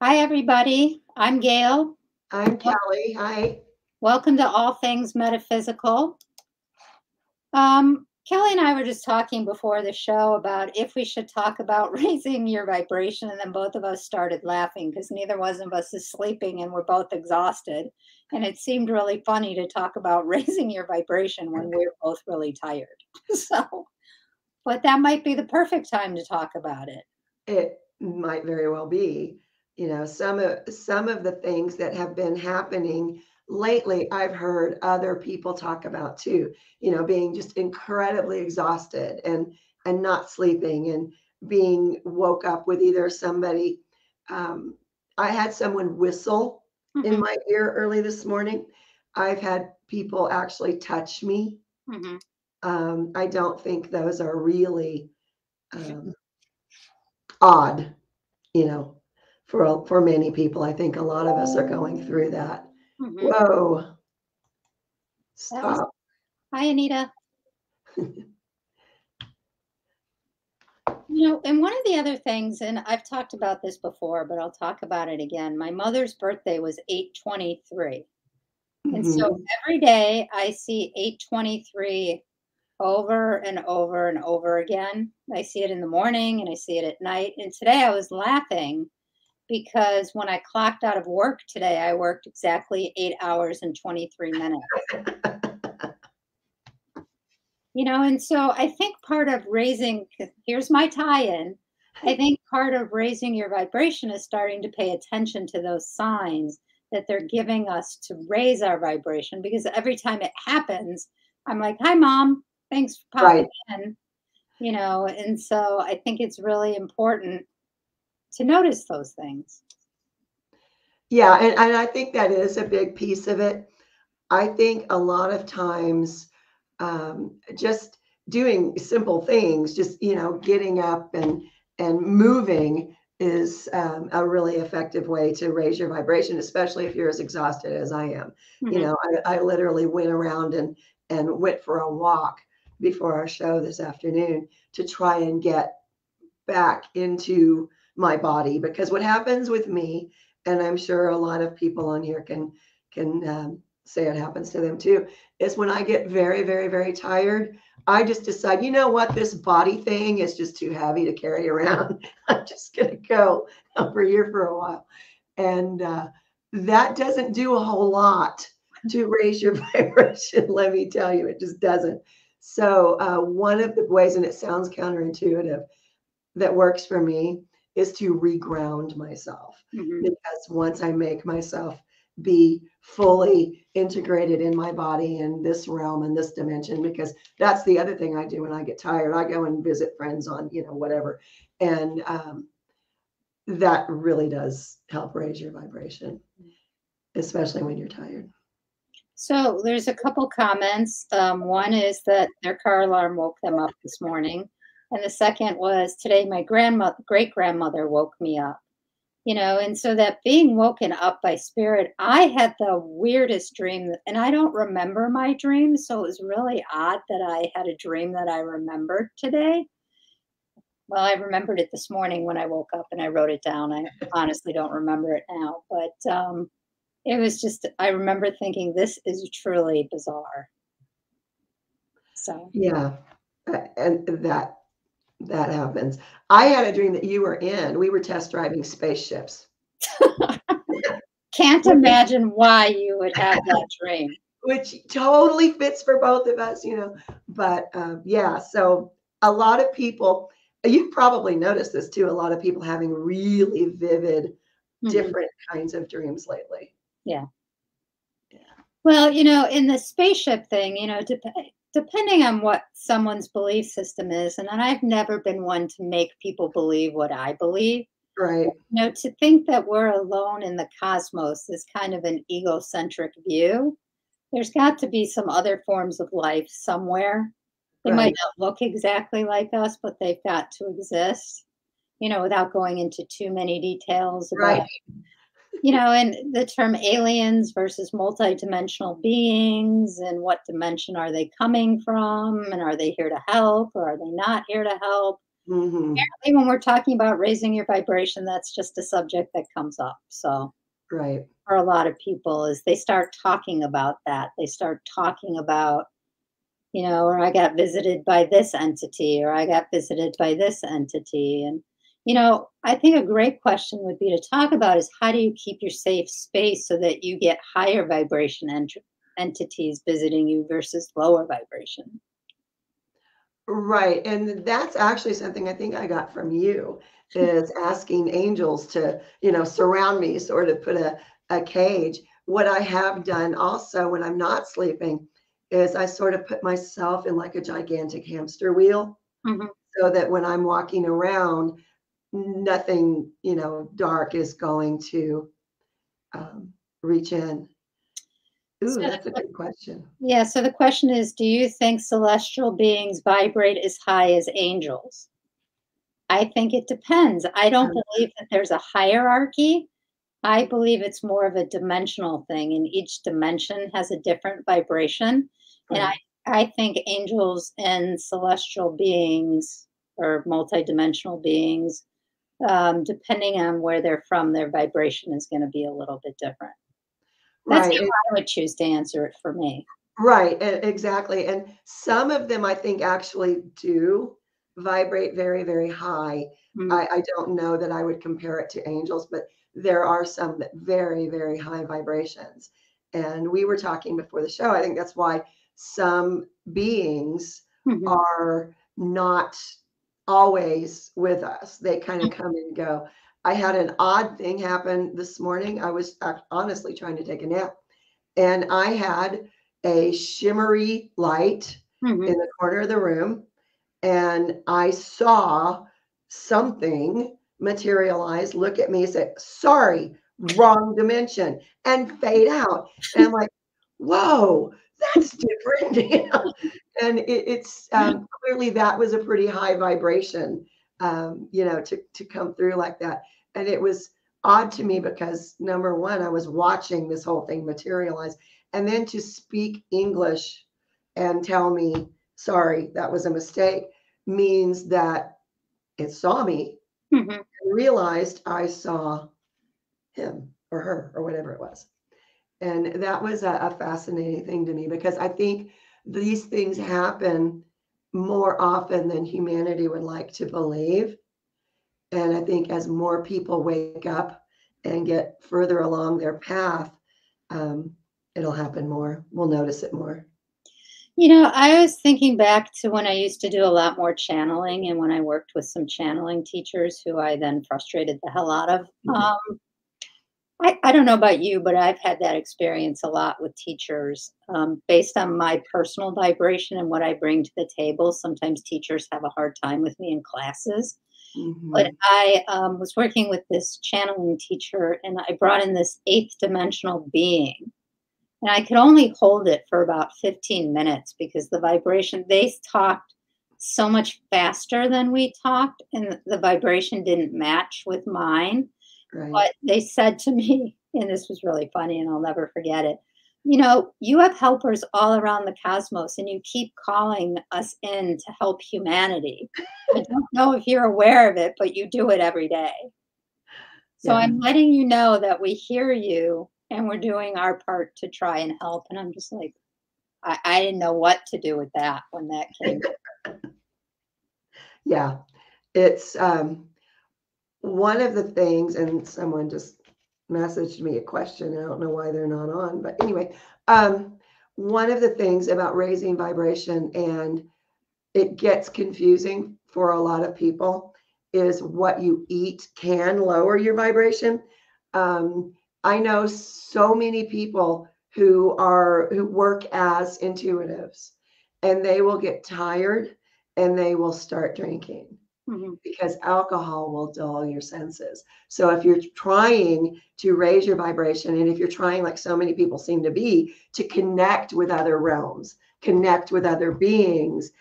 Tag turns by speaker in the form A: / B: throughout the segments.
A: Hi, everybody. I'm Gail.
B: I'm Kelly. Hi.
A: Welcome to All Things Metaphysical. Kelly and I were just talking before the show about if we should talk about raising your vibration, and then both of us started laughing because neither one of us is sleeping and we're both exhausted. And it seemed really funny to talk about raising your vibration when we're both really tired. So, but that might be the perfect time to talk about it.
B: It might very well be. Some of the things that have been happening lately, I've heard other people talk about too. Being just incredibly exhausted and not sleeping and being woke up with either somebody. Um, I had someone whistle in
A: Hmm.
B: my ear early this morning. I've had people actually touch me.
A: Hmm.
B: I don't think those are really um, odd, you know, for many people. I think a lot of us are going through that.
A: Hmm.
B: Whoa,
A: That was,
B: stop.
A: hi, Anita. And one of the other things, and I've talked about this before, but I'll talk about it again. My mother's birthday was 8/23. And so
B: Mhm.
A: every day I see 8/23 over and over and over again. I see it in the morning and I see it at night. And today I was laughing because when I clocked out of work today, I worked exactly 8 hours and 23 minutes. And so I think part of raising, here's my tie in. I think part of raising your vibration is starting to pay attention to those signs that they're giving us to raise our vibration because every time it happens, I'm like, hi, mom, thanks for popping
B: Right.
A: in. And so I think it's really important to notice those things.
B: Yeah, and I think that is a big piece of it. I think a lot of times, just doing simple things, just getting up and moving is a really effective way to raise your vibration, especially if you're as exhausted as I am.
A: Hmm.
B: I literally went around and went for a walk before our show this afternoon to try and get back into my body, because what happens with me, and I'm sure a lot of people on here can say it happens to them too, is when I get very, very, very tired, I just decide, you know what, this body thing is just too heavy to carry around. I'm just gonna go over here for a while, and that doesn't do a whole lot to raise your vibration. Let me tell you, it just doesn't. So one of the ways, and it sounds counterintuitive, that works for me is to reground myself.
A: Hmm.
B: Because once I make myself be fully integrated in my body in this realm and this dimension, because that's the other thing I do when I get tired. I go and visit friends on, whatever. And that really does help raise your vibration, especially when you're tired.
A: So there's a couple comments. One is that their car alarm woke them up this morning. And the second was today my great grandmother woke me up. And so that being woken up by spirit, I had the weirdest dream, and I don't remember my dream. So it was really odd that I had a dream that I remembered today. Well, I remembered it this morning when I woke up and I wrote it down. I honestly don't remember it now, but it was just, I remember thinking, this is truly bizarre. So,
B: Yeah. And that happens. I had a dream that you were in. We were test driving spaceships.
A: can't imagine why you would have that dream.
B: Which totally fits for both of us, But yeah, so a lot of people, you've probably noticed this too, a lot of people having really vivid,
A: Mhm.
B: different kinds of dreams lately.
A: Yeah.
B: Yeah.
A: Well, in the spaceship thing, depending on what someone's belief system is, and I've never been one to make people believe what I believe.
B: Right,
A: To think that we're alone in the cosmos is kind of an egocentric view. There's got to be some other forms of life somewhere. They might
B: right,
A: not look exactly like us, but they've got to exist, without going into too many details about,
B: right.
A: and the term aliens versus multidimensional beings and what dimension are they coming from and are they here to help or are they not here to help?
B: Hmm.
A: Apparently, when we're talking about raising your vibration, that's just a subject that comes up. So
B: Right.
A: for a lot of people, is they start talking about that. They start talking about, or I got visited by this entity, or I got visited by this entity. And, I think a great question would be to talk about is how do you keep your safe space so that you get higher vibration entities visiting you versus lower vibration?
B: Right. And that's actually something I think I got from you is asking angels to, surround me, sort of put a cage. What I have done also when I'm not sleeping is I sort of put myself in like a gigantic hamster wheel
A: Mhm.
B: so that when I'm walking around, nothing, dark is going to reach in.
A: So
B: Ooh,
A: the
B: that's a good question.
A: Yeah, so the question is, do you think celestial beings vibrate as high as angels? I think it depends. I don't
B: Um,
A: believe that there's a hierarchy. I believe it's more of a dimensional thing, and each dimension has a different vibration. And
B: right.
A: I think angels and celestial beings or multidimensional beings, depending on where they're from, their vibration is going to be a little bit different. That's
B: Right.
A: how I would choose to answer it for me.
B: Right, exactly, and some of them I think actually do vibrate very, very high.
A: Mm.
B: I don't know that I would compare it to angels, but there are some that very, very high vibrations. And we were talking before the show, I think that's why some beings
A: Mhm.
B: are not always with us. They kind of come and go. I had an odd thing happen this morning. I was honestly trying to take a nap and I had a shimmery light in
A: Mhm.
B: the corner of the room, and I saw something materialize, look at me, say, "Sorry, wrong dimension," and fade out. And I'm like, "Whoa, that's different." And it's clearly that was a pretty high vibration, to come through like that. And it was odd to me because number one, I was watching this whole thing materialize, and then to speak English and tell me, "Sorry, that was a mistake," means that it saw me
A: Mhm.
B: and realized I saw him or her or whatever it was. And that was a fascinating thing to me because I think these things happen more often than humanity would like to believe. And I think as more people wake up and get further along their path, um, it'll happen more. We'll notice it more.
A: I was thinking back to when I used to do a lot more channeling and when I worked with some channeling teachers who I then frustrated the hell out of.
B: Mhm.
A: I don't know about you, but I've had that experience a lot with teachers. Based on my personal vibration and what I bring to the table, sometimes teachers have a hard time with me in classes. But
B: Mhm.
A: I was working with this channeling teacher and I brought in this eighth dimensional being. And I could only hold it for about 15 minutes because the vibration, they talked so much faster than we talked, and the vibration didn't match with mine.
B: Right.
A: But they said to me, and this was really funny, and I'll never forget it. You have helpers all around the cosmos, and you keep calling us in to help humanity. I don't know if you're aware of it, but you do it every day. So
B: Yeah.
A: I'm letting you know that we hear you and we're doing our part to try and help. And I'm just like, I didn't know what to do with that when that came.
B: Yeah. It's one of the things, and someone just messaged me a question. I don't know why they're not on, but anyway, um, one of the things about raising vibration, and it gets confusing for a lot of people, is what you eat can lower your vibration. Um, I know so many people who work as intuitives, and they will get tired and they will start drinking
A: Mhm.
B: because alcohol will dull your senses. So if you're trying to raise your vibration, and if you're trying, like so many people seem to be, to connect with other realms, connect with other beings,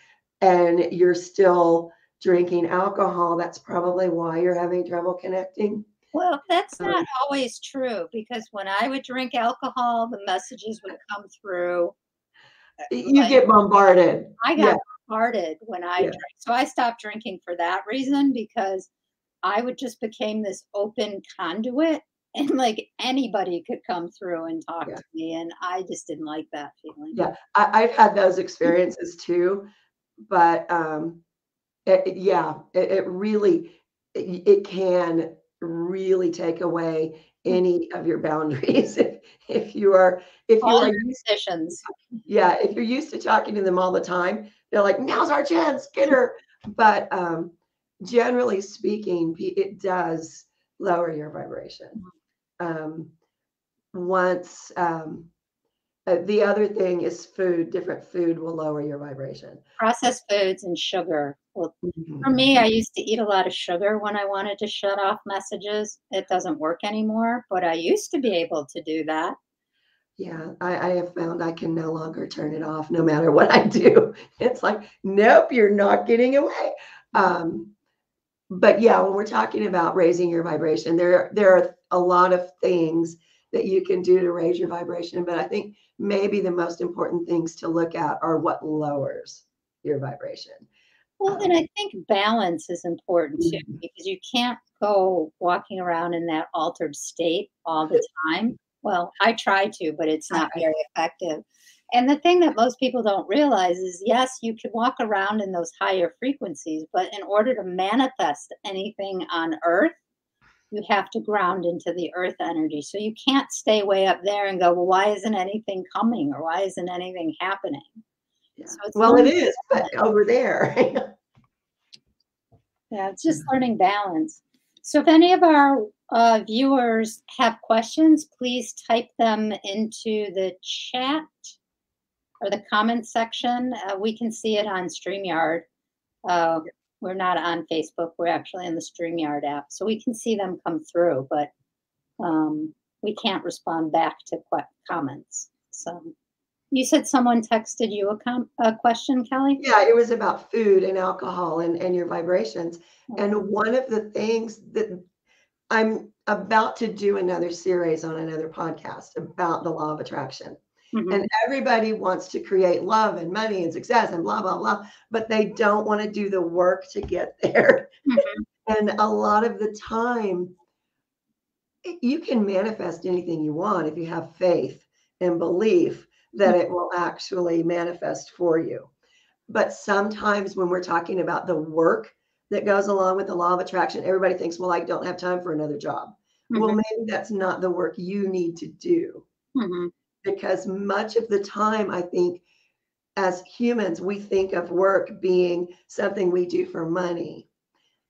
B: and you're still drinking alcohol, that's probably why you're having trouble connecting.
A: Well, that's
B: Um,
A: not always true because when I would drink alcohol, the messages would come through.
B: you
A: Like
B: get bombarded.
A: I got
B: Yeah.
A: hearted when I
B: Yeah.
A: drank. So I stopped drinking for that reason because I would just became this open conduit and like anybody could come through and talk
B: Yeah.
A: to me. And I just didn't like that feeling.
B: Yeah. I've had those experiences too, but yeah, it really it can really take away any of your boundaries if you are if you
A: All
B: are
A: your
B: used
A: decisions.
B: yeah, if you're used to talking to them all the time, they're like, "Now's our chance, get her." But generally speaking, it does lower your vibration. Um, once the other thing is food. Different food will lower your vibration.
A: Processed foods and sugar. Well, for
B: Mhm.
A: me, I used to eat a lot of sugar when I wanted to shut off messages. It doesn't work anymore, but I used to be able to do that.
B: Yeah, I have found I can no longer turn it off no matter what I do. It's like, nope, you're not getting away. Um, but yeah, when we're talking about raising your vibration, there are a lot of things that you can do to raise your vibration. But I think maybe the most important things to look at are what lowers your vibration.
A: Well, and
B: Um,
A: I think balance is important too,
B: mhm.
A: because you can't go walking around in that altered state all the time. Well, I try to, but it's not
B: I
A: very effective. And the thing that most people don't realize is yes, you can walk around in those higher frequencies, but in order to manifest anything on earth, you have to ground into the earth energy. So you can't stay way up there and go, well, why isn't anything coming or why isn't anything happening?
B: yeah.
A: So it's
B: Well, it
A: learning
B: is, but
A: balance.
B: over there.
A: Yeah, it's just learning balance. So if any of our viewers have questions, please type them into the chat or the comment section. We can see it on StreamYard. Uh, we're not on Facebook. We're actually in the StreamYard app. So we can see them come through, but we can't respond back to comments. So you said someone texted you a question, Kelly?
B: Yeah, it was about food and alcohol and your vibrations.
A: Okay.
B: And one of the things that I'm about to do another series on another podcast about the law of attraction. And
A: Hmm.
B: everybody wants to create love and money and success and blah, blah, blah, but they don't want to do the work to get there.
A: Hmm.
B: And a lot of the time, you can manifest anything you want if you have faith and belief that it will actually manifest for you. But sometimes when we're talking about the work that goes along with the law of attraction, everybody thinks, well, I don't have time for another job. Well,
A: Hmm.
B: maybe that's not the work you need to do
A: Hmm.
B: because much of the time, I think as humans, we think of work being something we do for money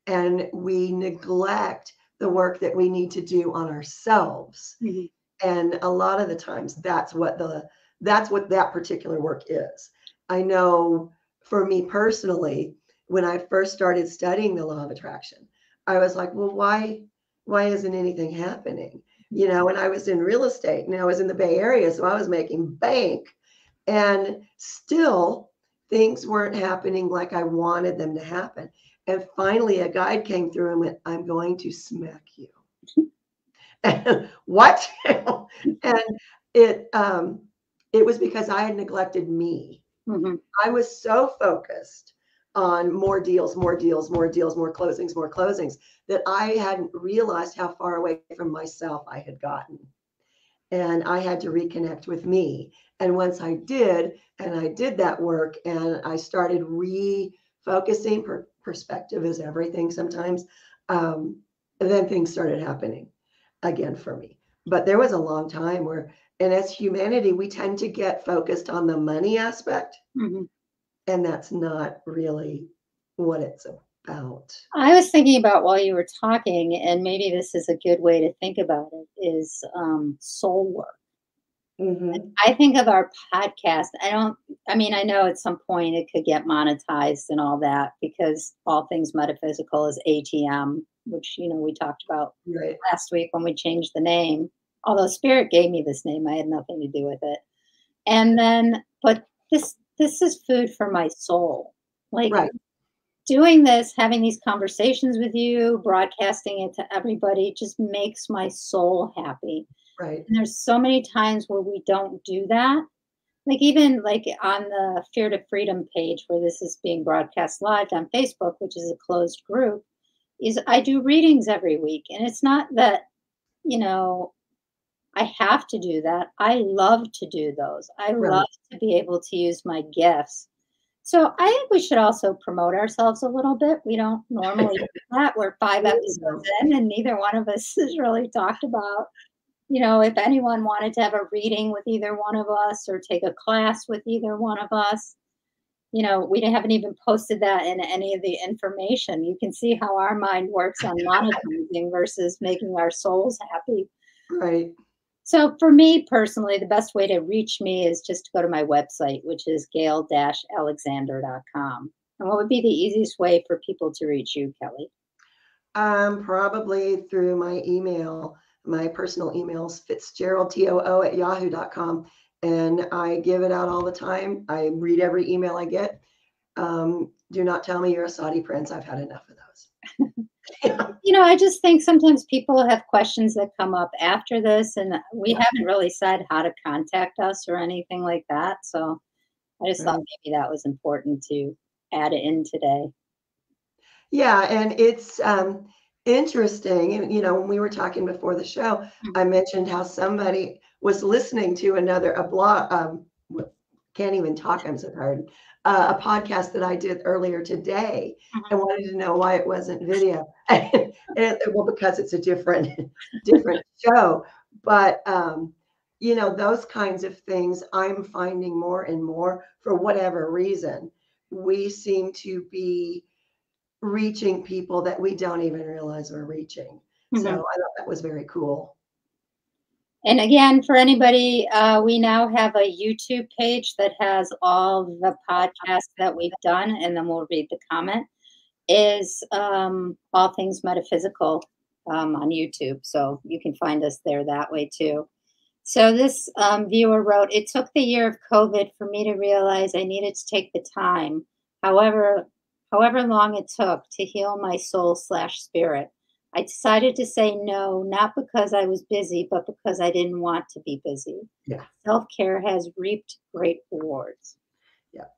B: and we neglect the work that we need to do on ourselves.
A: Hmm.
B: And a lot of the times that's what that particular work is. I know for me personally, when I first started studying the law of attraction, I was like, well, why isn't anything happening? You know, and I was in real estate and I was in the Bay Area, so I was making bank and still things weren't happening like I wanted them to happen. And finally a guide came through and went, I'm going to smack you. What? And it it was because I had neglected me.
A: Hmm.
B: I was so focused on more deals, more deals, more deals, more closings that I hadn't realized how far away from myself I had gotten. And I had to reconnect with me. And once I did, and I did that work and I started refocusing, perspective is everything sometimes, then things started happening again for me. But there was a long time where, and as humanity, we tend to get focused on the money aspect,
A: Hmm.
B: and that's not really what it's about.
A: I was thinking about while you were talking, and maybe this is a good way to think about it, is soul work.
B: Hmm.
A: I think of our podcast. I mean, I know at some point it could get monetized and all that because all things metaphysical is ATM, which, we talked about
B: Right,
A: last week when we changed the name. Although Spirit gave me this name, I had nothing to do with it. And then, but this is food for my soul. Like,
B: right,
A: doing this, having these conversations with you, broadcasting it to everybody just makes my soul happy.
B: right.
A: And there's so many times where we don't do that. Like even like on the Fear to Freedom page where this is being broadcast live on Facebook, which is a closed group, is I do readings every week. And it's not that, you know, I have to do that. I love to do those. I love
B: Right.
A: to be able to use my gifts. So I think we should also promote ourselves a little bit. We don't normally do that. We're 5 episodes in, and neither one of us has really talked about, if anyone wanted to have a reading with either one of us or take a class with either one of us. We haven't even posted that in any of the information. You can see how our mind works on monetizing versus making our souls happy.
B: Right.
A: So for me personally, the best way to reach me is just to go to my website, which is gail-alexander.com. And what would be the easiest way for people to reach you, Kelly?
B: Probably through my email. My personal email's fitzgeraldtoo@yahoo.com. And I give it out all the time. I read every email I get. Do not tell me you're a Saudi prince. I've had enough of those.
A: I just think sometimes people have questions that come up after this, and we haven't really said how to contact us or anything like that. So I just thought maybe that was important to add it in today.
B: Yeah, and it's interesting. And when we were talking before the show, I mentioned how somebody was listening to a blog. Can't even talk. I'm so tired. A podcast that I did earlier today, and wanted to know why it wasn't video. Well, because it's a different show. But those kinds of things I'm finding more and more, for whatever reason, we seem to be reaching people that we don't even realize we're reaching. So I thought that was very cool.
A: And again, for anybody, we now have a YouTube page that has all the podcasts that we've done, and then we'll read the comment. Is All Things Metaphysical on YouTube. So you can find us there that way too. So this viewer wrote, "It took the year of COVID for me to realize I needed to take the time, however long it took, to heal my soul/spirit. I decided to say no, not because I was busy, but because I didn't want to be busy.
B: Yeah.
A: Self-care has reaped great rewards."
B: Yeah.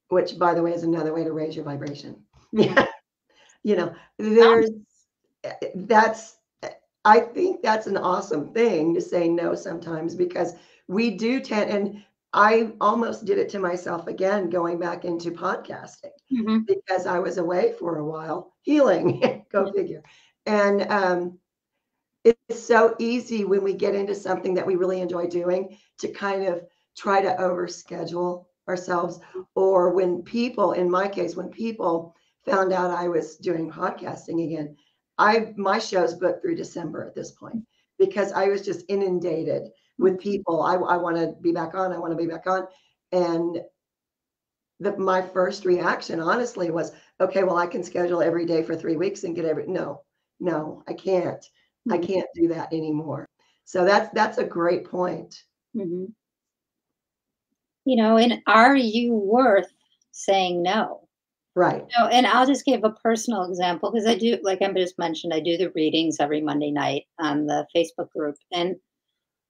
B: Which, by the way, is another way to raise your vibration. Yeah. I think that's an awesome thing to say no sometimes, because we do tend, and I almost did it to myself again, going back into podcasting, because I was away for a while healing. Go figure. And it's so easy when we get into something that we really enjoy doing to kind of try to overschedule ourselves. Or when people, in my case, when people found out I was doing podcasting again, my show's booked through December at this point, because I was just inundated with people. I want to be back on. I want to be back on. And my first reaction, honestly, was, okay, well, I can schedule every day for 3 weeks and get no, I can't. I can't do that anymore. So that's a great point.
A: And are you worth saying no?
B: Right.
A: And I'll just give a personal example, because I do, like I just mentioned, I do the readings every Monday night on the Facebook group. And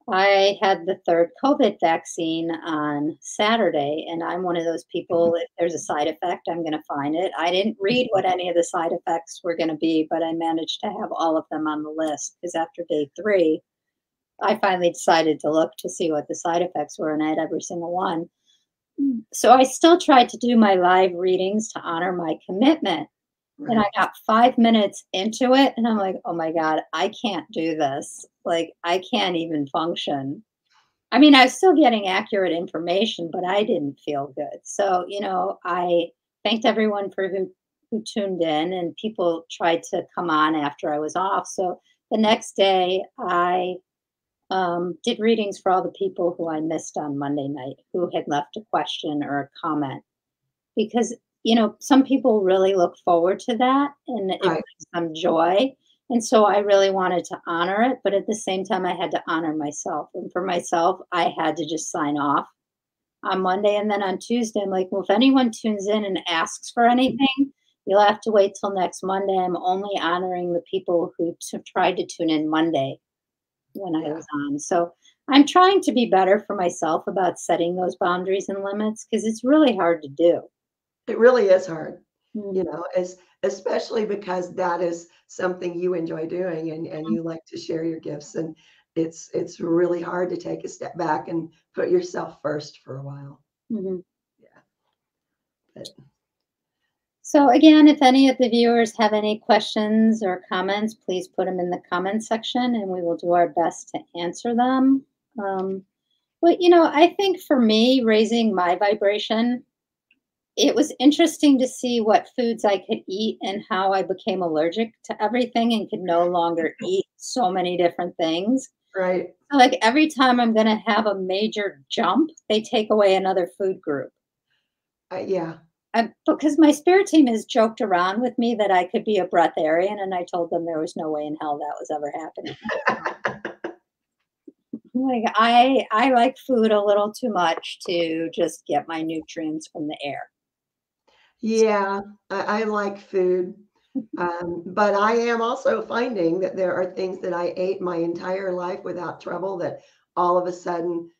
A: I had the third COVID vaccine on Saturday, and I'm one of those people, if there's a side effect, I'm going to find it. I didn't read what any of the side effects were going to be, but I managed to have all of them on the list, because after day 3, I finally decided to look to see what the side effects were, and I had every single one. So I still tried to do my live readings to honor my commitment. And I got 5 minutes into it, and I'm like, oh my God, I can't do this. Like, I can't even function. I mean, I was still getting accurate information, but I didn't feel good. So, I thanked everyone who tuned in, and people tried to come on after I was off. So the next day, I did readings for all the people who I missed on Monday night, who had left a question or a comment, because some people really look forward to that, and it brings them joy. And so I really wanted to honor it, but at the same time, I had to honor myself. And for myself, I had to just sign off on Monday. And then on Tuesday, I'm like, well, if anyone tunes in and asks for anything, you'll have to wait till next Monday. I'm only honoring the people who tried to tune in Monday when I was on. So I'm trying to be better for myself about setting those boundaries and limits because it's really hard to do.
B: It really is hard,
A: Mm,
B: as especially because that is something you enjoy doing and you like to share your gifts, and it's really hard to take a step back and put yourself first for a while.
A: mhm.
B: Yeah. But
A: So again, if any of the viewers have any questions or comments, please put them in the comment section and we will do our best to answer them. Um, but I think for me, raising my vibration, it was interesting to see what foods I could eat and how I became allergic to everything and could no longer eat so many different things.
B: right.
A: So, like every time I'm going to have a major jump, they take away another food group.
B: Yeah.
A: Because my spirit team has joked around with me that I could be a breatharian, and I told them there was no way in hell that was ever happening. Like I like food a little too much to just get my nutrients from the air.
B: Yeah, I like food. But I am also finding that there are things that I ate my entire life without trouble that all of a sudden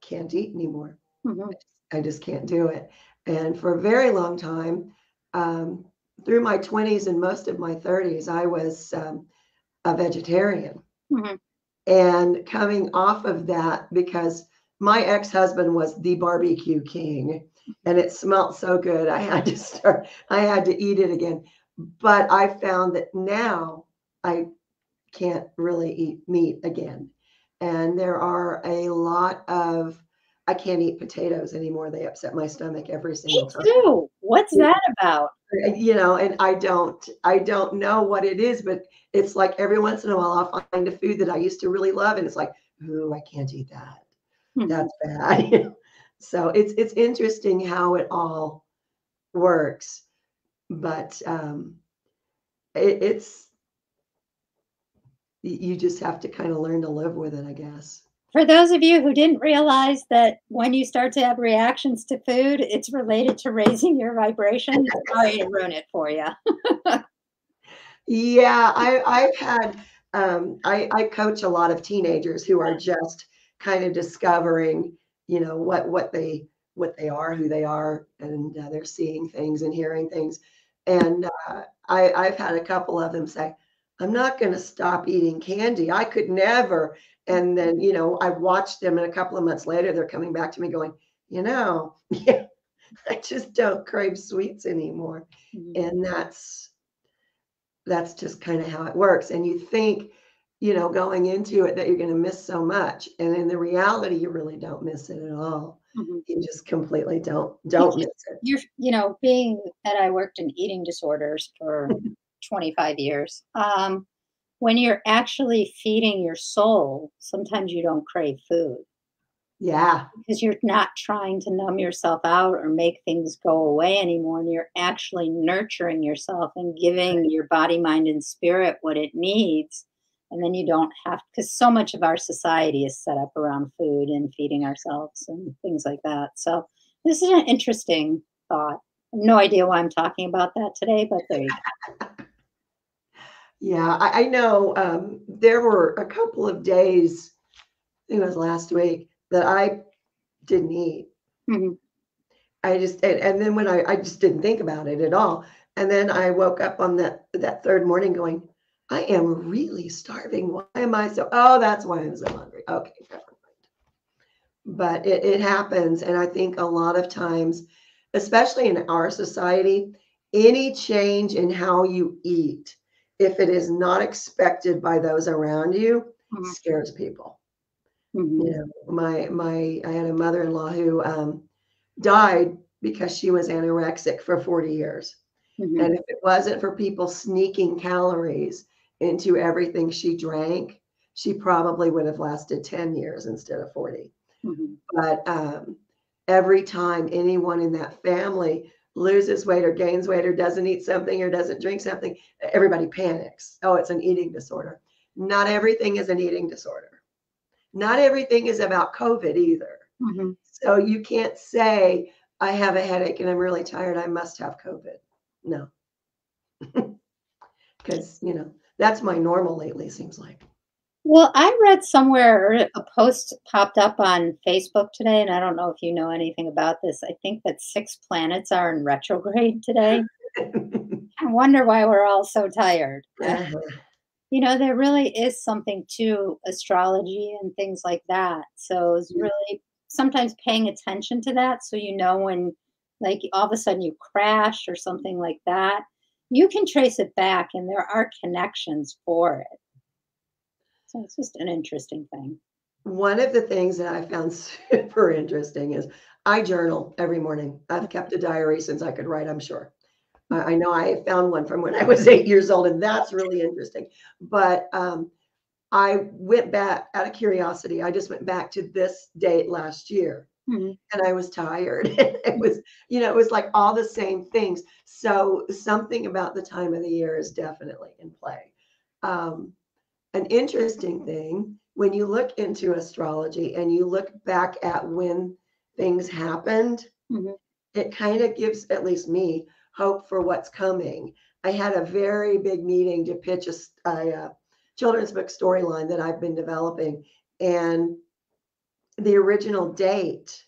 B: can't eat anymore.
A: Mhm,
B: I just can't do it. And for a very long time, um, through my 20s and most of my 30s, I was a vegetarian.
A: mhm.
B: And coming off of that, because my ex-husband was the barbecue king and it smelled so good, I had to eat it again. But I found that now I can't really eat meat again. And there are a lot of, I can't eat potatoes anymore. They upset my stomach every
A: Me
B: single time.
A: too. What's that about?
B: And I don't know what it is, but it's like every once in a while I'll find a food that I used to really love, and it's like, ooh, I can't eat that.
A: Mhm.
B: That's bad. So it's interesting how it all works, but it's you just have to kind of learn to live with it, I guess.
A: For those of you who didn't realize that when you start to have reactions to food, it's related to raising your vibration, sorry to ruin it for you.
B: Yeah, I've had I coach a lot of teenagers who are just kind of discovering, what they are, who they are, and they're seeing things and hearing things. And I've had a couple of them say, "I'm not going to stop eating candy. I could never." And then, I watched them, and a couple of months later, they're coming back to me going, yeah, I just don't crave sweets anymore.
A: Mhm.
B: And that's just kind of how it works. And you think, going into it that you're going to miss so much. And in the reality, you really don't miss it at all.
A: Mhm.
B: You just completely don't
A: Because
B: miss it.
A: being that I worked in eating disorders for 25 years, when you're actually feeding your soul, sometimes you don't crave food
B: Yeah.
A: because you're not trying to numb yourself out or make things go away anymore. And you're actually nurturing yourself and giving your body, mind, and spirit what it needs. And then you don't have, because so much of our society is set up around food and feeding ourselves and things like that. So this is an interesting thought. No idea why I'm talking about that today, but there you
B: Yeah. I know there were a couple of days, I think it was last week, that I didn't eat.
A: go. Mhm.
B: I just and then when I just didn't think about it at all. And then I woke up on that third morning going, I am really starving. Why am I so that's why I'm so hungry. Okay, never mind. But it happens. And I think a lot of times, especially in our society, any change in how you eat, if it is not expected by those around you,
A: Mhm.
B: scares people.
A: Mhm.
B: I had a mother-in-law who died because she was anorexic for 40 years.
A: Mhm.
B: And if it wasn't for people sneaking calories into everything she drank, she probably would have lasted 10 years instead of 40.
A: Mhm.
B: But every time anyone in that family loses weight or gains weight or doesn't eat something or doesn't drink something, everybody panics. Oh, it's an eating disorder. Not everything is an eating disorder. Not everything is about COVID either.
A: Mhm.
B: So you can't say, I have a headache and I'm really tired. I must have COVID. No, because, that's my normal lately, seems like.
A: Well, I read somewhere, or a post popped up on Facebook today, and I don't know if you know anything about this. I think that 6 planets are in retrograde today. I wonder why we're all so tired.
B: Uh-huh.
A: There really is something to astrology and things like that. So it's really sometimes paying attention to that so when, like, all of a sudden you crash or something like that, you can trace it back and there are connections for it. So it's just an interesting thing.
B: One of the things that I found super interesting is I journal every morning. I've kept a diary since I could write, I'm sure. I know I found one from when I was 8 years old, and that's really interesting. But I went back out of curiosity. I just went back to this date last year,
A: Mhm.
B: and I was tired. It was like all the same things. So something about the time of the year is definitely in play. Um, an interesting thing when you look into astrology and you look back at when things happened,
A: Mhm.
B: it kind of gives at least me hope for what's coming. I had a very big meeting to pitch a children's book storyline that I've been developing, and the original date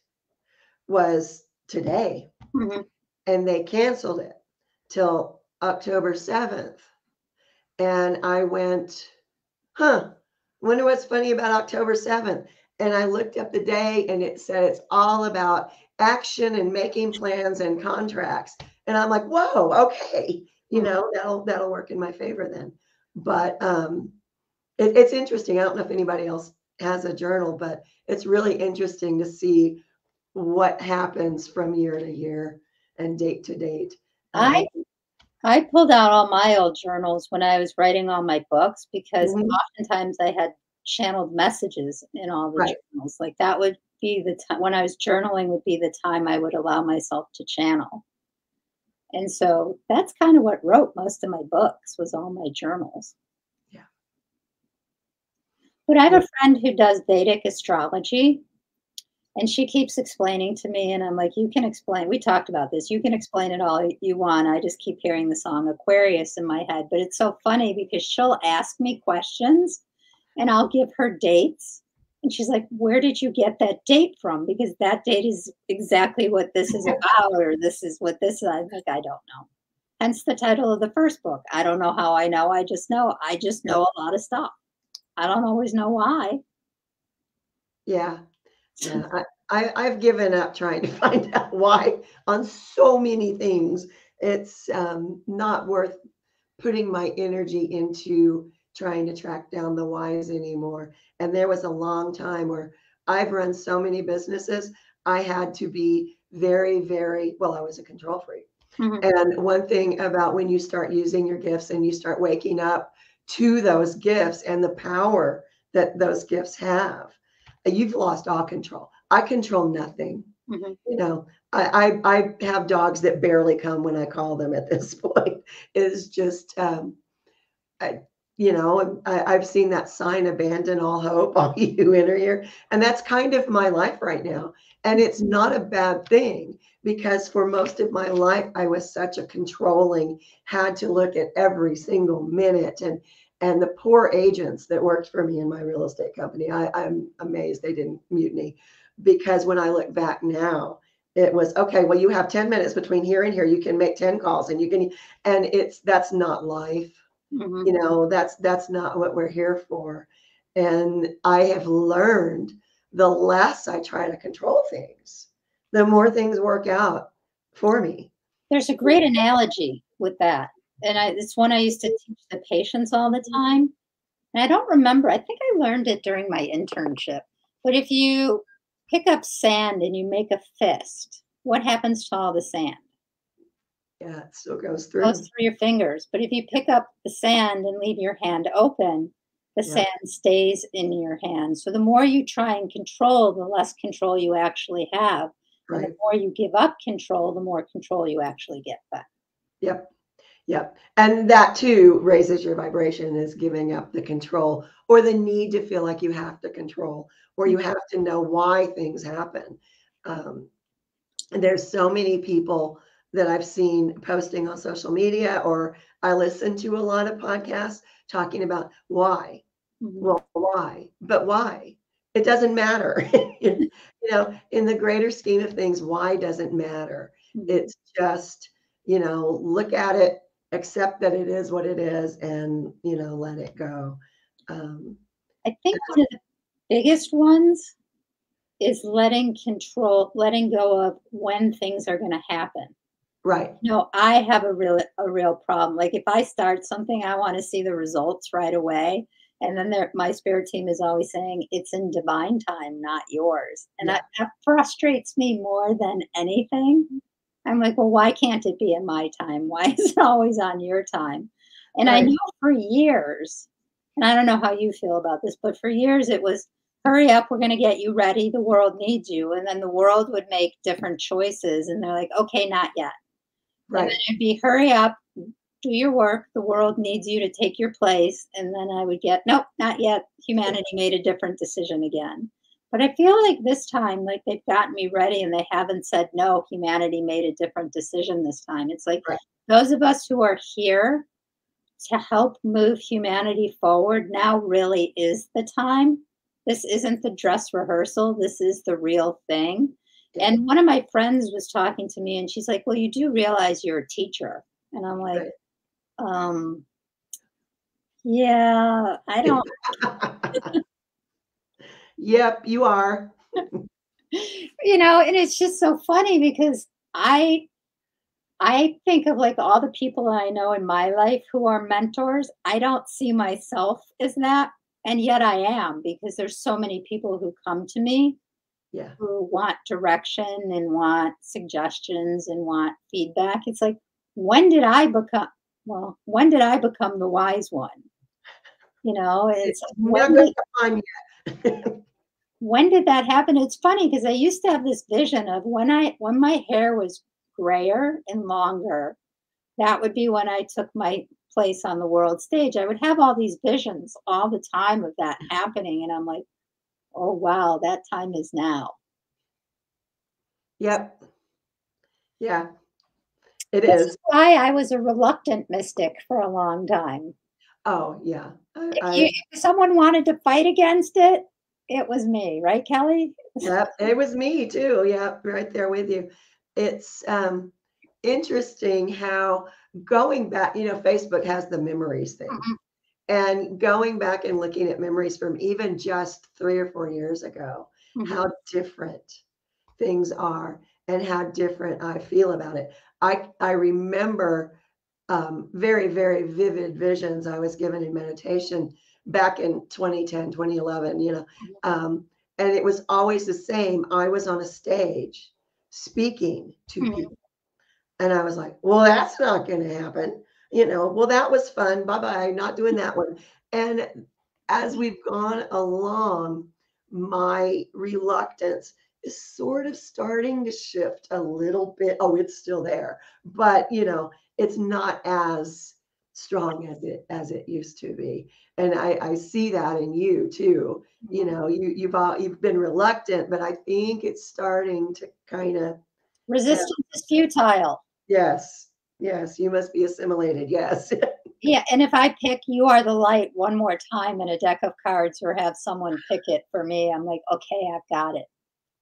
B: was today,
A: Mhm.
B: and they canceled it till October 7th. And I went, huh, wonder what's funny about October 7th. And I looked up the day and it said it's all about action and making plans and contracts. And I'm like, whoa, okay.
A: Mhm.
B: That'll work in my favor then. But it's interesting. I don't know if anybody else has a journal, but it's really interesting to see what happens from year to year and date to date.
A: I
B: Um,
A: I pulled out all my old journals when I was writing all my books because
B: mhm,
A: oftentimes I had channeled messages in all the
B: right.
A: journals. Like that would be the time when I was journaling would be the time I would allow myself to channel. And so that's kind of what wrote most of my books was all my journals.
B: Yeah.
A: But I have
B: Yeah.
A: a friend who does Vedic astrology. And she keeps explaining to me, and I'm like, "You can explain." We talked about this. You can explain it all you want. I just keep hearing the song Aquarius in my head. But it's so funny because she'll ask me questions and I'll give her dates. And she's like, "Where did you get that date from? Because that date is exactly what this is about, or this is what this is." I'm like, "I don't know." Hence the title of the first book. I don't know how I know. I just know. I just know a lot of stuff. I don't always know why.
B: Yeah. Yeah, I've given up trying to find out why on so many things. It's not worth putting my energy into trying to track down the whys anymore. And there was a long time where I've run so many businesses, I had to be very, very, well, I was a control freak.
A: Mhm.
B: And one thing about when you start using your gifts and you start waking up to those gifts and the power that those gifts have, you've lost all control. I control nothing.
A: Mhm.
B: I have dogs that barely come when I call them at this point. It's just I, I've seen that sign, abandon all hope, all you who enter here. And that's kind of my life right now. And it's not a bad thing because for most of my life, I was such a controlling, had to look at every single minute. And the poor agents that worked for me in my real estate company, I'm amazed they didn't mutiny because when I look back now, it was okay. Well, you have 10 minutes between here and here. You can make 10 calls and that's not life.
A: Mhm.
B: That's not what we're here for. And I have learned the less I try to control things, the more things work out for me.
A: There's a great analogy with that, and it's one I used to teach the patients all the time, and I don't remember, I think I learned it during my internship, but if you pick up sand and you make a fist, what happens to all the sand?
B: Yeah, it still goes
A: Goes
B: through.
A: through your fingers, but if you pick up the sand and leave your hand open, the
B: Yeah,
A: sand stays in your hand. So the more you try and control, the less control you actually have, and the
B: right.
A: more you give up control, the more control you actually get back.
B: Yep. Yep. And that too raises your vibration is giving up the control or the need to feel like you have to control or you have to know why things happen. Um, And there's so many people that I've seen posting on social media, or I listen to a lot of podcasts talking about why.
A: Mhm.
B: Well, why? But why? It doesn't matter. In the greater scheme of things, why doesn't matter.
A: Mhm.
B: It's just, look at it, accept that it is what it is, and, let it go. Um,
A: I think one of the biggest ones is letting go of when things are gonna happen.
B: right,
A: No, I have a real problem. Like, if I start something, I wanna see the results right away, and then my spirit team is always saying, "It's in divine time, not yours." And
B: yeah,
A: that frustrates me more than anything. I'm like, "Well, why can't it be in my time? Why is it always on your time?" And I
B: right,
A: know for years, and I don't know how you feel about this, but for years it was, "Hurry up, we're gonna get you ready, the world needs you." And then the world would make different choices, and they're like, "Okay, not yet." And then
B: right.
A: it'd be, "Hurry up, do your work, the world needs you to take your place." And then I would get, "Nope, not yet. Humanity made a different decision again." But I feel like this time, like, they've gotten me ready and they haven't said, "No, humanity made a different decision this time." It's like
B: Right.
A: those of us who are here to help move humanity forward, now really is the time. This isn't the dress rehearsal, this is the real thing.
B: Yeah.
A: And one of my friends was talking to me and she's like, "Well, you do realize you're a teacher." And I'm like,
B: Right.
A: um, yeah, I don't,
B: Yep, you are.
A: and it's just so funny because I think of like all the people I know in my life who are mentors. I don't see myself as that. And yet I am, because there's so many people who come to me
B: Yeah.
A: who want direction and want suggestions and want feedback. It's like, when did I become, when did I become the wise one? It's
B: It's
A: like,
B: never on yet.
A: when did that happen? It's funny because I used to have this vision of when my hair was grayer and longer, that would be when I took my place on the world stage. I would have all these visions all the time of that happening. And I'm like, oh, wow, that time is now.
B: Yep. Yeah, it
A: This is
B: is.
A: why I was a reluctant mystic for a long time.
B: Oh, yeah.
A: If someone wanted to fight against it, it was me, right, Kelly?
B: Yep, it was me too. Yep, right there with you. It's interesting how going back, Facebook has the memories thing.
A: Mhm,
B: And going back and looking at memories from even just 3 or 4 years ago,
A: mhm,
B: how different things are and how different I feel about it. I remember very, very vivid visions I was given in meditation back in 2010, 2011, um, and it was always the same. I was on a stage speaking to
A: mhm.
B: people. And I was like, well, that's not going to happen. Well, that was fun. Bye bye. Not doing that one. And as we've gone along, my reluctance is sort of starting to shift a little bit. Oh, it's still there, but it's not as strong as it used to be. And I see that in you too. You've been reluctant, but I think it's starting to kind of
A: Resistance is futile.
B: yes. Yes, you must be assimilated. Yes.
A: Yeah, and if I pick "You Are the Light" one more time in a deck of cards or have someone pick it for me, I'm like, "Okay, I've got it.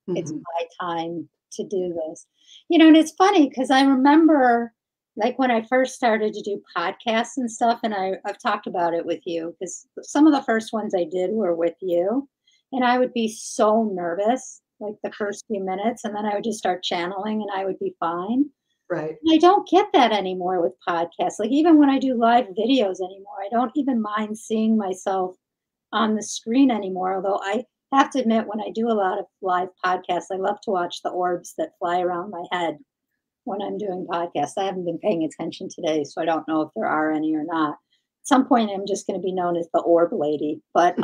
A: It's
B: Mhm.
A: my time to do this." And it's funny because I remember, like, when I first started to do podcasts and stuff, and I've talked about it with you because some of the first ones I did were with you, and I would be so nervous, like, the first few minutes, and then I would just start channeling and I would be fine.
B: Right.
A: I don't get that anymore with podcasts. Like, even when I do live videos anymore, I don't even mind seeing myself on the screen anymore. Although I have to admit, when I do a lot of live podcasts, I love to watch the orbs that fly around my head when I'm doing podcasts. I haven't been paying attention today, so I don't know if there are any or not. At some point, I'm just going to be known as the orb lady. But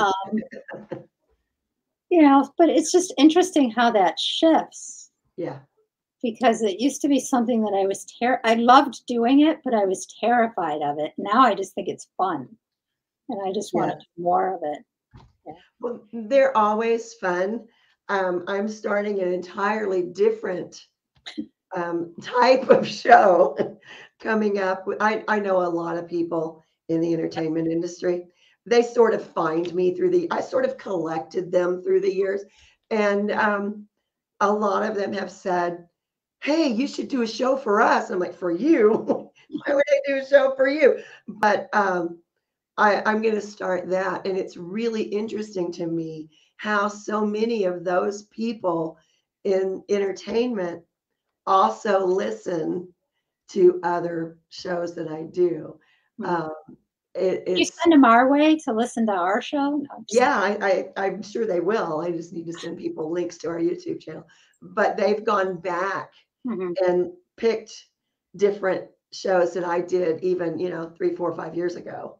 A: it's just interesting how that shifts,
B: Yeah.
A: because it used to be something that I loved doing it, but I was terrified of it. Now I just think it's fun, and I just want
B: Yeah.
A: to do more of it. Yeah.
B: Well, they're always fun. I'm starting an entirely different type of show coming up. I know a lot of people in the entertainment industry, they sort of find me I sort of collected them through the years. And a lot of them have said, hey, you should do a show for us. I'm like, for you? Why would I do a show for you? But I'm going to start that. And it's really interesting to me how so many of those people in entertainment also listen to other shows that I do. Um,
A: You
B: it's
A: send them our way to listen to our show? No,
B: Yeah, I'm sure they will. I just need to send people links to our YouTube channel. But they've gone back
A: mm-hmm.
B: and picked different shows that I did even, 3, 4, 5 years ago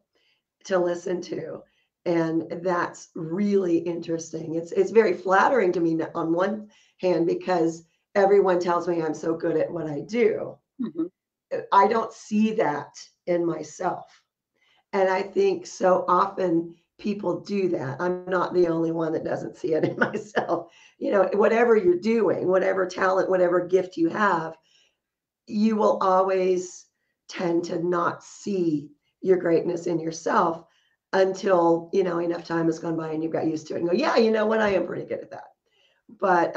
B: to listen to. And that's really interesting. It's very flattering to me on one hand because everyone tells me I'm so good at what I do.
A: Mm-hmm.
B: I don't see that in myself. And I think so often people do that. I'm not the only one that doesn't see it in myself. Whatever you're doing, whatever talent, whatever gift you have, you will always tend to not see your greatness in yourself until, enough time has gone by and you've got used to it and go, yeah, you know what? I am pretty good at that. But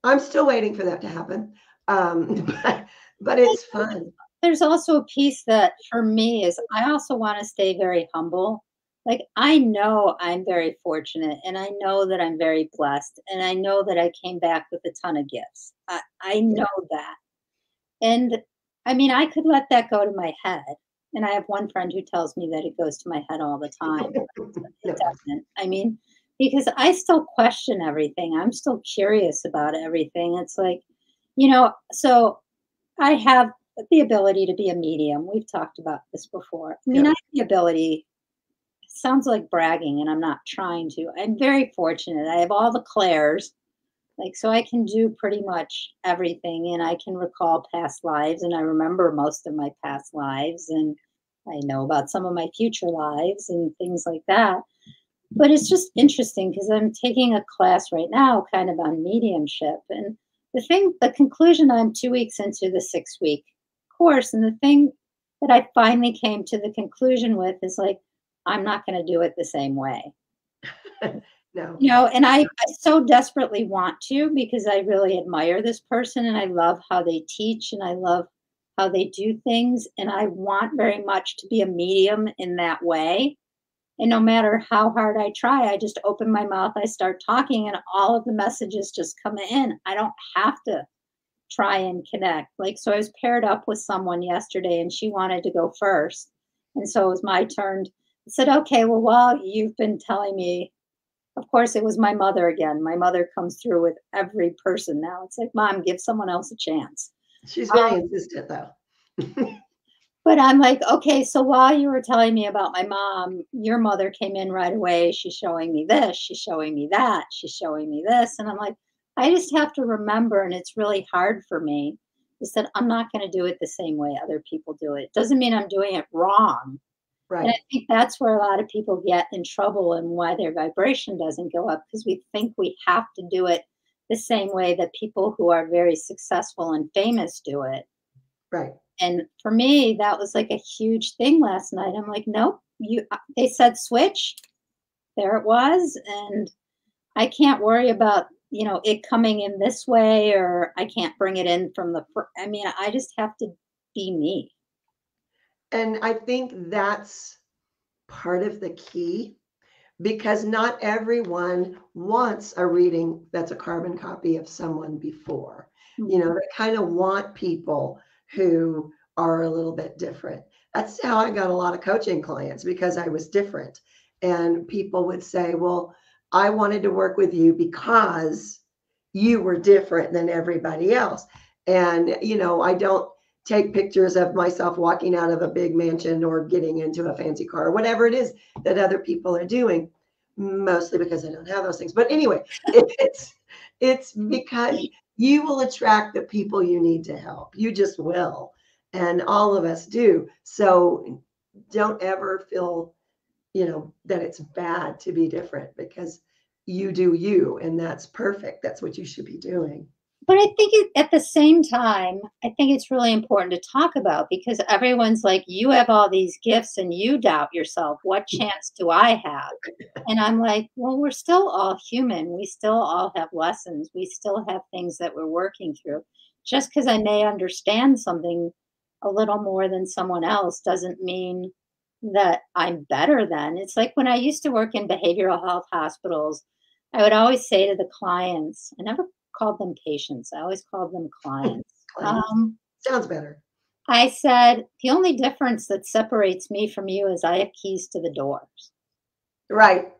B: I'm still waiting for that to happen. But it's fun.
A: There's also a piece that for me is I also want to stay very humble. Like I know I'm very fortunate and I know that I'm very blessed and I know that I came back with a ton of gifts. I know that. And I mean, I could let that go to my head. And I have one friend who tells me that it goes to my head all the time. It doesn't. I mean, because I still question everything. I'm still curious about everything. It's like, so I have the ability to be a medium. We've talked about this before. I mean,
B: Yeah.
A: I have the ability, it sounds like bragging, and I'm not trying to. I'm very fortunate. I have all the clairs, so I can do pretty much everything, and I can recall past lives, and I remember most of my past lives, and I know about some of my future lives and things like that. But it's just interesting because I'm taking a class right now kind of on mediumship. And the conclusion, I'm 2 weeks into the 6 week course. And the thing that I finally came to the conclusion with is like, I'm not going to do it the same way.
B: No.
A: And I so desperately want to because I really admire this person and I love how they teach and I love how they do things. And I want very much to be a medium in that way. And no matter how hard I try, I just open my mouth, I start talking, and all of the messages just come in. I don't have to try and connect. So I was paired up with someone yesterday, and she wanted to go first. And so it was my turn. I said, okay, well, while you've been telling me, of course, it was my mother again. My mother comes through with every person now. It's like, Mom, give someone else a chance.
B: She's very insistent, though.
A: But I'm like, okay, so while you were telling me about my mom, your mother came in right away. She's showing me this, she's showing me that, she's showing me this. And I'm like, I just have to remember, and it's really hard for me, is that I'm not going to do it the same way other people do it. It doesn't mean I'm doing it wrong.
B: Right.
A: And I think that's where a lot of people get in trouble and why their vibration doesn't go up, because we think we have to do it the same way that people who are very successful and famous do it.
B: Right.
A: And for me, that was like a huge thing last night. I'm like, nope, they said switch. There it was. And I can't worry about, it coming in this way, or I can't bring it in from I just have to be me.
B: And I think that's part of the key because not everyone wants a reading that's a carbon copy of someone before. They kind of want people who are a little bit different. That's how I got a lot of coaching clients, because I was different. And people would say, well, I wanted to work with you because you were different than everybody else. And, I don't take pictures of myself walking out of a big mansion or getting into a fancy car or whatever it is that other people are doing, mostly because I don't have those things. But anyway, it's because you will attract the people you need to help. You just will. And all of us do. So don't ever feel, that it's bad to be different, because you do you, and that's perfect. That's what you should be doing.
A: But I think at the same time, I think it's really important to talk about because everyone's like, you have all these gifts and you doubt yourself. What chance do I have? And I'm like, well, we're still all human. We still all have lessons. We still have things that we're working through. Just because I may understand something a little more than someone else doesn't mean that I'm better than. It's like when I used to work in behavioral health hospitals, I would always say to the clients, I never called them patients, I always called them clients.
B: Clients. Sounds better.
A: I said, the only difference that separates me from you is I have keys to the doors.
B: Right.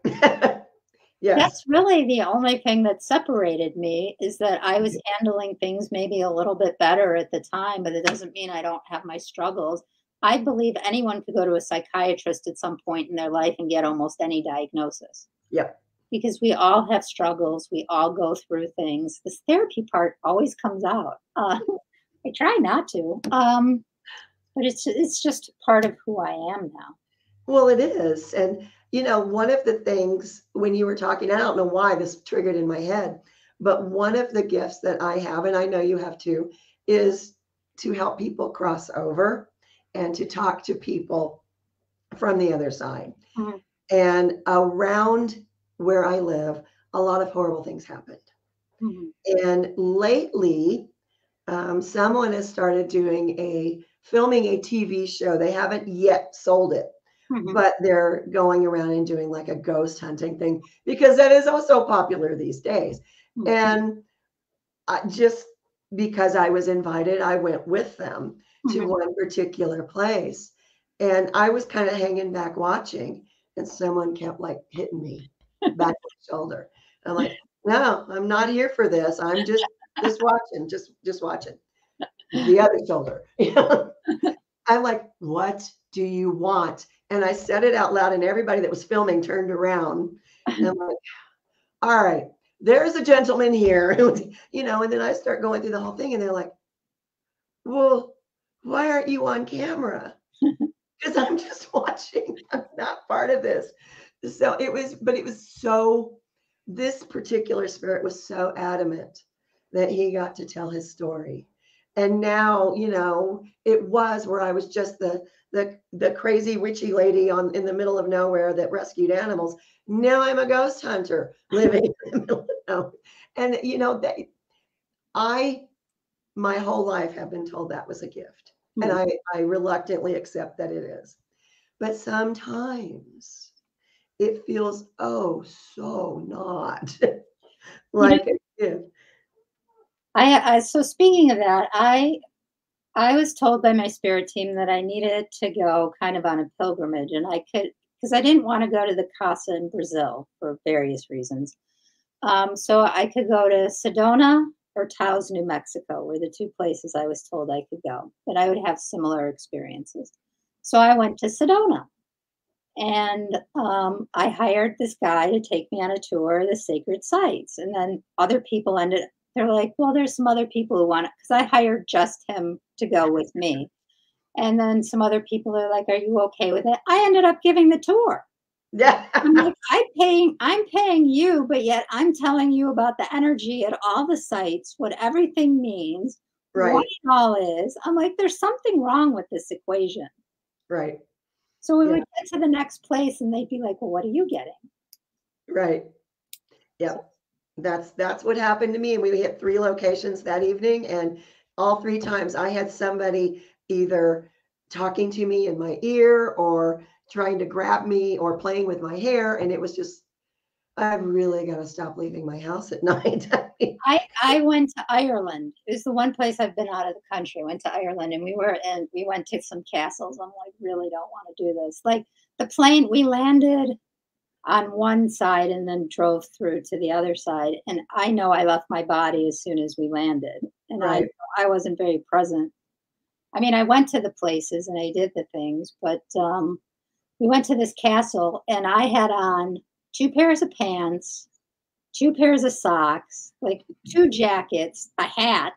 B: Yes.
A: That's really the only thing that separated me is that I was handling things maybe a little bit better at the time, but it doesn't mean I don't have my struggles. I believe anyone could go to a psychiatrist at some point in their life and get almost any diagnosis
B: Yep.
A: because we all have struggles. We all go through things. This therapy part always comes out. I try not to, but it's just part of who I am now.
B: Well, it is. And, one of the things when you were talking, I don't know why this triggered in my head, but one of the gifts that I have, and I know you have too, is to help people cross over and to talk to people from the other side.
A: Mhm.
B: And around where I live, a lot of horrible things happened.
A: Mhm.
B: And lately, someone has started filming a TV show. They haven't yet sold it,
A: Mhm.
B: but they're going around and doing like a ghost hunting thing because that is also popular these days.
A: Mhm.
B: And just because I was invited, I went with them to
A: Mhm.
B: one particular place. And I was kind of hanging back watching, and someone kept like hitting me back on the shoulder. I'm like, no, I'm not here for this. I'm just watching, just watching the other shoulder. I'm like, what do you want? And I said it out loud, and everybody that was filming turned around. And I'm like, all right, there's a gentleman here, and then I start going through the whole thing, and they're like, well, why aren't you on camera? Because I'm just watching. I'm not part of this. So but it was this particular spirit was so adamant that he got to tell his story. And now, it was where I was just the crazy witchy lady in the middle of nowhere that rescued animals. Now I'm a ghost hunter living in the middle of nowhere. And I my whole life have been told that was a gift. And
A: Mhm.
B: I reluctantly accept that it is. But sometimes it feels, oh, so not
A: You know,
B: like a gift.
A: so speaking of that, I was told by my spirit team that I needed to go kind of on a pilgrimage, and I could because I didn't want to go to the Casa in Brazil for various reasons. So I could go to Sedona or Taos, New Mexico, were the two places I was told I could go, that I would have similar experiences. So I went to Sedona, and I hired this guy to take me on a tour of the sacred sites. And then other people they're like, well, there's some other people who want it, because I hired just him to go with me. And then some other people are like, are you okay with it? I ended up giving the tour.
B: Yeah.
A: I'm like, I'm paying you, but yet I'm telling you about the energy at all the sites, what everything means, what
B: Right.
A: it all is. I'm like, there's something wrong with this equation.
B: Right.
A: So we
B: Yeah.
A: would get to the next place and they'd be like, well, what are you getting?
B: Right.
A: So,
B: Yep. That's what happened to me. And we hit 3 locations that evening. And all 3 times I had somebody either talking to me in my ear or trying to grab me or playing with my hair. And it was just, I've really got to stop leaving my house at night.
A: I went to Ireland. It was the one place I've been out of the country. I went to Ireland and we went to some castles. I'm like, really don't want to do this. Like the plane, we landed on one side and then drove through to the other side. And I know I left my body as soon as we landed. And
B: Right.
A: I wasn't very present. I mean, I went to the places and I did the things, but we went to this castle and I had on two pairs of pants, two pairs of socks, like two jackets, a hat.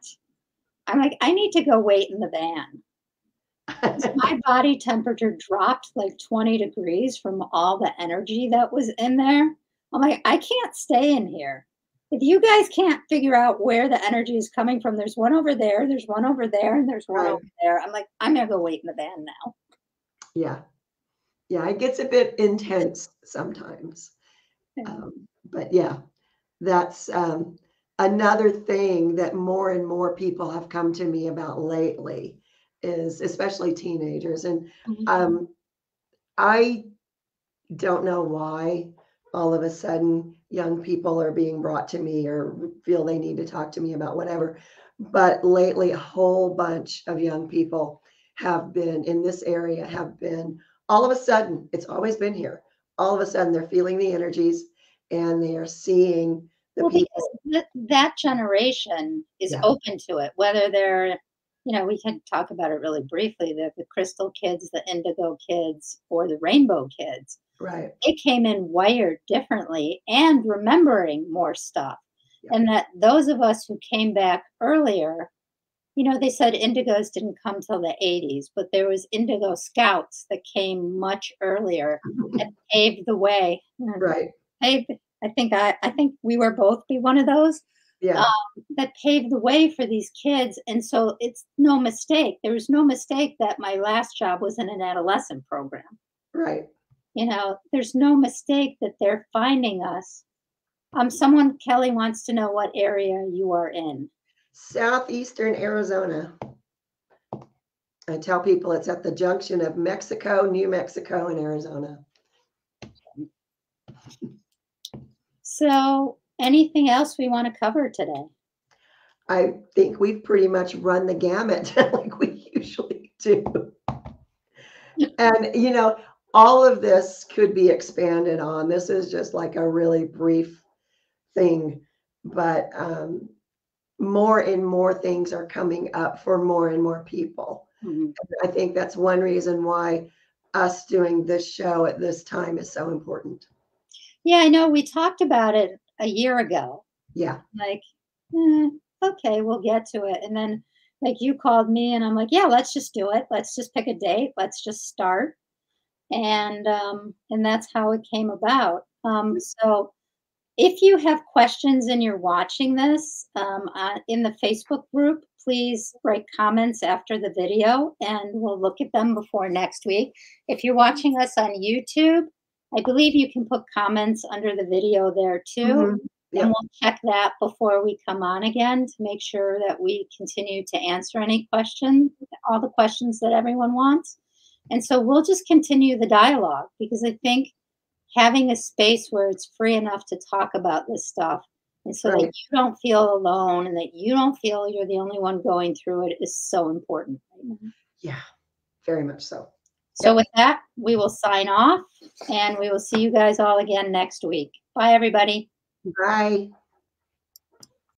A: I'm like, I need to go wait in the van. 'Cause my body temperature dropped like 20 degrees from all the energy that was in there. I'm like, I can't stay in here. if you guys can't figure out where the energy is coming from, there's one over there, there's one over there, and there's one
B: Right.
A: over there. I'm like, I'm gonna go wait in the van now.
B: Yeah. Yeah. It gets a bit intense sometimes.
A: Yeah.
B: But yeah, that's another thing that more and more people have come to me about lately is especially teenagers. And
A: Mhm.
B: I don't know why all of a sudden young people are being brought to me or feel they need to talk to me about whatever. But lately, a whole bunch of young people have been in this area, have been all of a sudden, it's always been here. All of a sudden, they're feeling the energies and they are seeing the
A: Well,
B: people.
A: because that generation is
B: Yeah,
A: open to it, whether they're, we can talk about it really briefly, the crystal kids, the indigo kids, or the rainbow kids.
B: right.
A: They came in wired differently and remembering more stuff.
B: Yeah,
A: And that those of us who came back earlier, they said indigos didn't come till the 80s, but there was indigo scouts that came much earlier that paved the way.
B: right.
A: Paved, I think we were both be one of those um,
B: Yeah,
A: that paved the way for these kids. And so it's no mistake. There was no mistake that my last job was in an adolescent program.
B: right.
A: There's no mistake that they're finding us. Kelly wants to know what area you are in.
B: Southeastern Arizona. I tell people it's at the junction of Mexico, New Mexico, and Arizona.
A: So, anything else we want to cover today?
B: I think we've pretty much run the gamut like we usually do. And, all of this could be expanded on. This is just like a really brief thing, but more and more things are coming up for more and more people.
A: Mhm.
B: I think that's one reason why us doing this show at this time is so important.
A: Yeah, I know we talked about it a year ago.
B: Yeah,
A: Like, okay, we'll get to it. And then, like, you called me, and I'm like, yeah, let's just do it. Let's just pick a date. Let's just start. And that's how it came about. So, if you have questions and you're watching this in the Facebook group, please write comments after the video and we'll look at them before next week. If you're watching us on YouTube, I believe you can put comments under the video there too.
B: hmm,
A: And
B: yep,
A: we'll check that before we come on again to make sure that we continue to answer any questions, all the questions that everyone wants. And so we'll just continue the dialogue because I think having a space where it's free enough to talk about this stuff and so that
B: right.
A: you don't feel alone and that you don't feel you're the only one going through it is so important right now.
B: Yeah, very much so.
A: So
B: Yep.
A: with that, we will sign off and we will see you guys all again next week. Bye everybody.
B: Bye.